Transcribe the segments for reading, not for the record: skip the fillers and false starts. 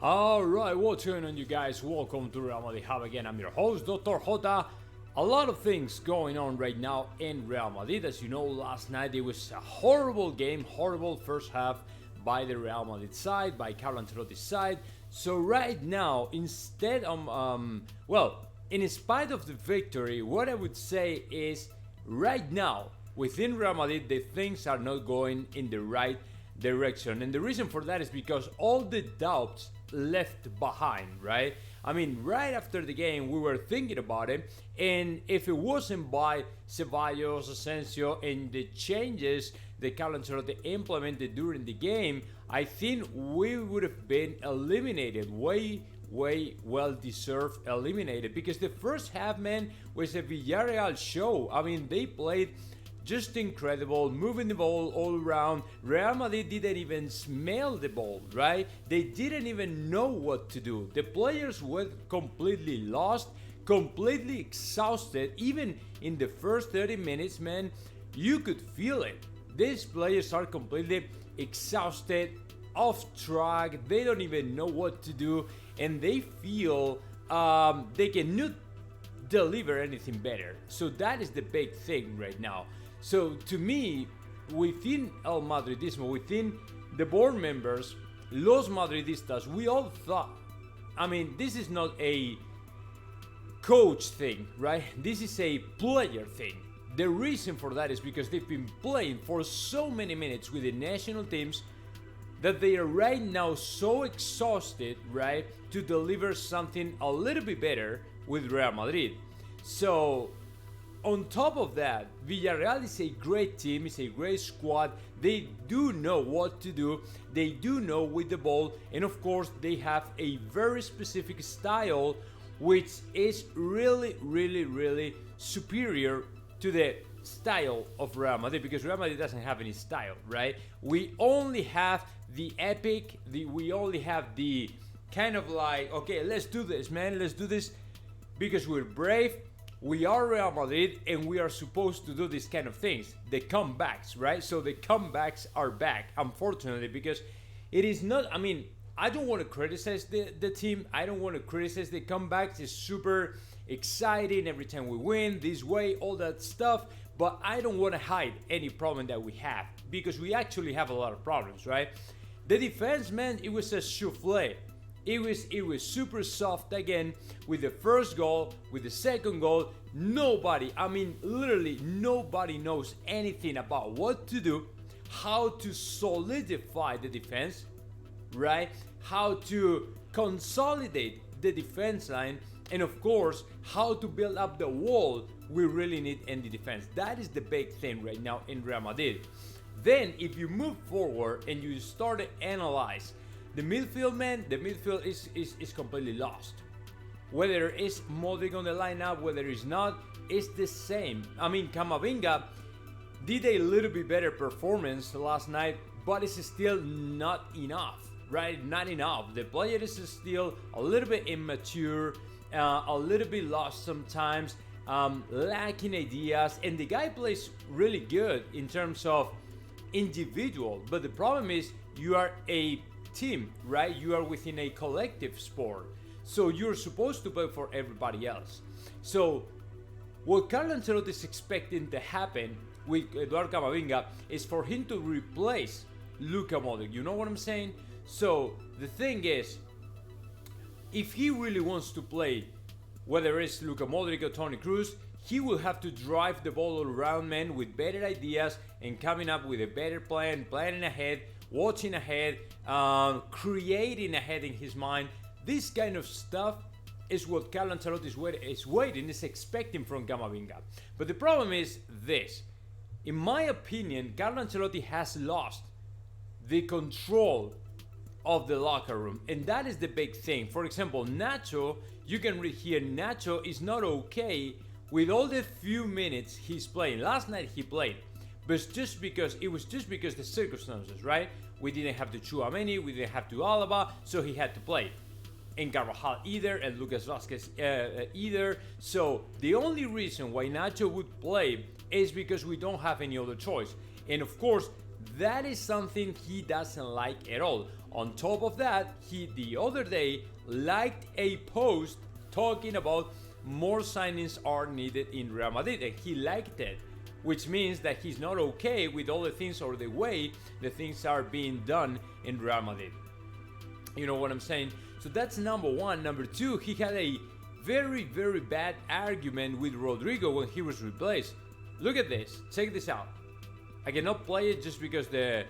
Alright, what's going on, you guys? Welcome to Real Madrid Hub again. I'm your host, Dr. Jota. A lot of things going on right now in Real Madrid. As you know, last night it was a horrible game, horrible first half by the Real Madrid side, by Carlo Ancelotti's side. So right now, instead of, in spite of the victory, what I would say is, right now, within Real Madrid, the things are not going in the right direction. And the reason for that is because all the doubts left behind, right? I mean, right after the game, we were thinking about it, and if it wasn't by Ceballos, Asensio, and the changes that Carlo Ancelotti implemented during the game, I think we would have been eliminated, way well deserved eliminated, because the first half, man, was a Villarreal show. I mean, they played just incredible, moving the ball all around. Real Madrid didn't even smell the ball, right? They didn't even know what to do. The players were completely lost, completely exhausted. Even in the first 30 minutes, man, you could feel it. These players are completely exhausted, off track. They don't even know what to do, and they feel they cannot deliver anything better. So that is the big thing right now. So to me, within El Madridismo, within the board members, Los Madridistas, we all thought, I mean, this is not a coach thing, right? This is a player thing. The reason for that is because they've been playing for so many minutes with the national teams that they are right now so exhausted, right, to deliver something a little bit better with Real Madrid. So on top of that, Villarreal is a great team, it's a great squad. They do know what to do, they do know with the ball, and of course they have a very specific style which is really superior to the style of Real Madrid, because Real Madrid doesn't have any style, right? We only have the epic, we only have the kind of like, okay, let's do this, man, let's do this because we're brave. We are Real Madrid, and we are supposed to do these kind of things. The comebacks, right? So the comebacks are back, unfortunately, because it is not, I mean, I don't want to criticize the team. I don't want to criticize the comebacks. It's super exciting every time we win, this way, all that stuff. But I don't want to hide any problem that we have, because we actually have a lot of problems, right? The defense, man, it was a souffle. It was super soft again with the first goal, with the second goal. Nobody, I mean literally nobody knows anything about what to do, how to solidify the defense, right? How to consolidate the defense line, and of course, how to build up the wall we really need in the defense. That is the big thing right now in Real Madrid. Then if you move forward and you start to analyze the midfield, man, the midfield is completely lost. Whether it's Modric on the lineup, whether it's not, it's the same. I mean, Camavinga did a little bit better performance last night, but it's still not enough, right? Not enough. The player is still a little bit immature, a little bit lost sometimes, lacking ideas, and the guy plays really good in terms of individual. But the problem is you are a team, right? You are within a collective sport, so you're supposed to play for everybody else. So what Carlo Ancelotti is expecting to happen with Eduardo Camavinga is for him to replace Luka Modric. You know what I'm saying? So the thing is, if he really wants to play, whether it's Luka Modric or Toni Kroos, he will have to drive the ball all around, man, with better ideas and coming up with a better plan, planning ahead, watching ahead, creating ahead in his mind. This kind of stuff is what Carlo Ancelotti is expecting from Camavinga. But the problem is this. In my opinion, Carlo Ancelotti has lost the control of the locker room, and that is the big thing. For example, Nacho, you can read here, Nacho is not okay with all the few minutes he's playing. Last night he played, but it was just because the circumstances, right? We didn't have to Tchouaméni, we didn't have to Alaba, so he had to play. And Carvajal either, and Lucas Vázquez either. So the only reason why Nacho would play is because we don't have any other choice. And of course, that is something he doesn't like at all. On top of that, he the other day liked a post talking about more signings are needed in Real Madrid, and he liked it, which means that he's not okay with all the things or the way the things are being done in Real Madrid. You know what I'm saying? So that's number one. Number two, he had a very, very bad argument with Rodrigo when he was replaced. Look at this. Check this out. I cannot play it just because the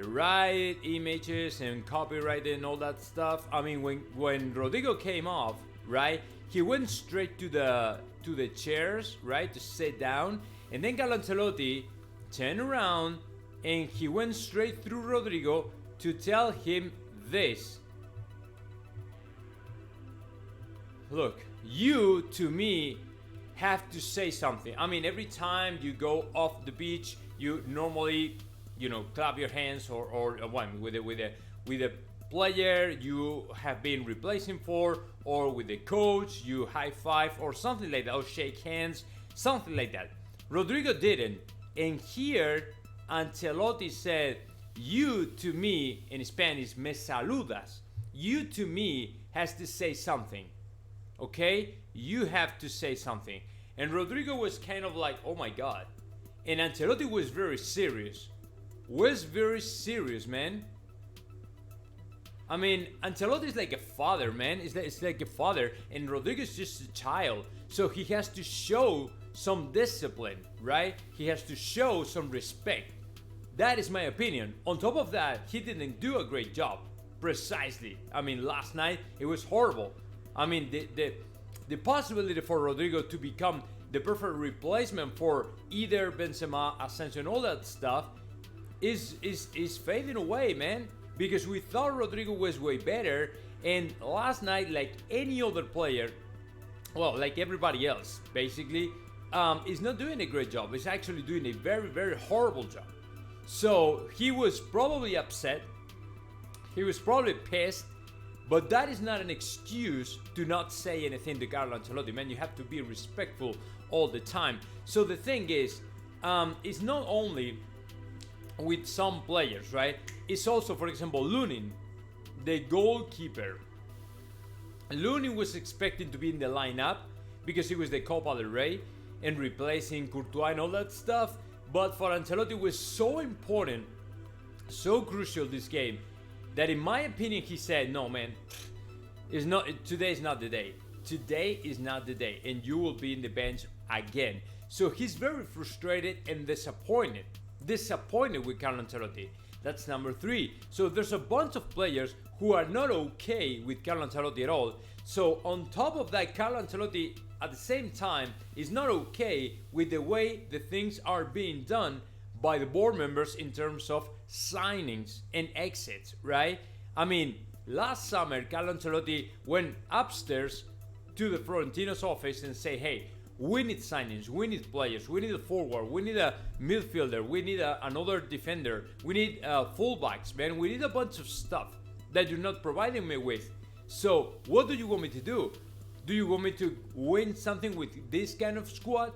right images and copyright and all that stuff. I mean, when Rodrigo came off, right, he went straight to the chairs, right, to sit down, and then Carlo Ancelotti turned around and he went straight through Rodrigo to tell him this. Look, you to me have to say something. I mean, every time you go off the pitch, you normally, clap your hands or with a player you have been replacing for, or with the coach you high five or something like that, or shake hands, something like that. Rodrigo didn't, and here Ancelotti said, "You to me," in Spanish, "me saludas." You to me has to say something. Okay? You have to say something. And Rodrigo was kind of like, oh my god. And Ancelotti was very serious. Man. I mean, Ancelotti is like a father, man. It's like a father, and Rodrigo is just a child. So he has to show some discipline, right? He has to show some respect. That is my opinion. On top of that, he didn't do a great job. Precisely. I mean, last night, it was horrible. I mean, the possibility for Rodrigo to become the perfect replacement for either Benzema, Asensio, and all that stuff is fading away, man. Because we thought Rodrigo was way better, and last night, like any other player, well, like everybody else, basically, is not doing a great job. He's actually doing a very, very horrible job. So he was probably upset. He was probably pissed. But that is not an excuse to not say anything to Carlo Ancelotti, man. You have to be respectful all the time. So the thing is, it's not only with some players, right? It's also, for example, Lunin, the goalkeeper. Lunin was expecting to be in the lineup because he was the Copa del Rey and replacing Courtois and all that stuff. But for Ancelotti, it was so important, so crucial this game, that in my opinion, he said, no, man, today is not the day. Today is not the day, and you will be in the bench again. So he's very frustrated and disappointed with Carlo Ancelotti. That's number three. So there's a bunch of players who are not okay with Carlo Ancelotti at all. So on top of that, Carlo Ancelotti at the same time is not okay with the way the things are being done by the board members in terms of signings and exits, right? I mean, last summer, Carlo Ancelotti went upstairs to the Florentino's office and say, hey, we need signings, we need players, we need a forward, we need a midfielder, we need another defender, we need fullbacks, man, we need a bunch of stuff that you're not providing me with. So what do you want me to do? Do you want me to win something with this kind of squad?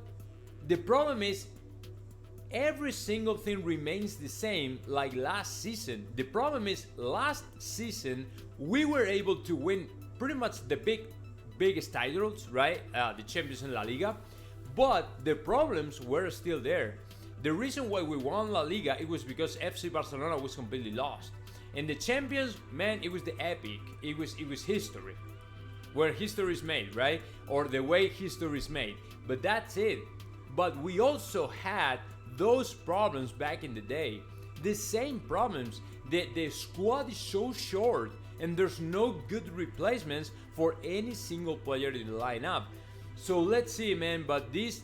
The problem is, every single thing remains the same like last season. The problem is, last season we were able to win pretty much the biggest titles, right? The Champions and La Liga, but the problems were still there. The reason why we won La Liga, it was because FC Barcelona was completely lost. And the Champions, man, it was the epic. It was history, where history is made, right? Or the way history is made. But that's it. But we also had those problems back in the day. The same problems. The squad is so short, and there's no good replacements for any single player in the lineup. So let's see, man. But this,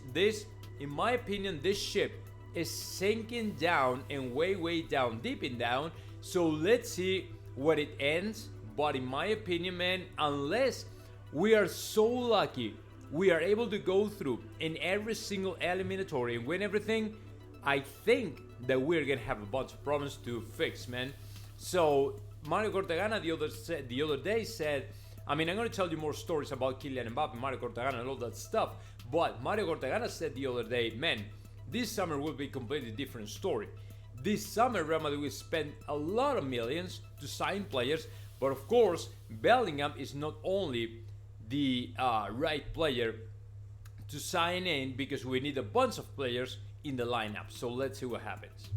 in my opinion, this ship is sinking down and way down, deep in down. So let's see what it ends. But in my opinion, man, unless we are so lucky we are able to go through in every single eliminatory and win everything, I think that we're gonna have a bunch of problems to fix, man. So Mario Cortegana the other day said, I mean, I'm gonna tell you more stories about Kylian Mbappe, Mario Cortegana, and all that stuff. But Mario Cortegana said the other day, man, this summer will be a completely different story. this summer Real Madrid will spend a lot of millions to sign players, but of course Bellingham is not only the right player to sign in, because we need a bunch of players in the lineup. So let's see what happens.